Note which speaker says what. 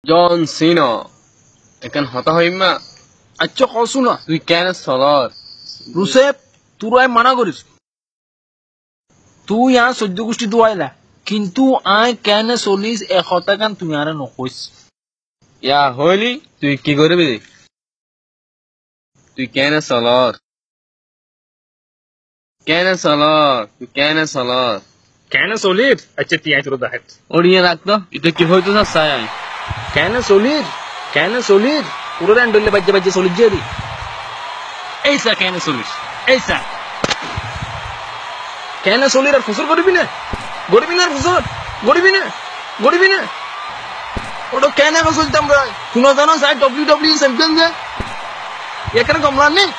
Speaker 1: জন সিনা এখন হতা হইমা
Speaker 2: আচ্ছা কসু না
Speaker 1: তুই কেন সলর
Speaker 2: রুসেপ তুই মানা করিস তুই আর সহ্য গোষ্ঠী দুয়াইলা কিন্তু আয় কেন চলিস এশটা গান তুমি আর নকইস
Speaker 1: ইয়া হইলি তুই কি করবি তুই কেন সলর তুই কেন সলর
Speaker 2: কেন চলির আচ্ছা তিয়াই তোর দেখাত
Speaker 1: ওড়িয়ে রাখতো এটা কি হইতো না চাই
Speaker 2: কেন চলির পুরো রান ডলে বাজে বাজে চলির যে এইসা কেন চলিস এইসা কেন চলির আর ফসল করবি না আর ফসল গড়বি না ওটা কেন চলতাম ভাই শুনো জানো স্যার ডব্লিউ চ্যাম্পিয়ন যে এখানে কমলার নেই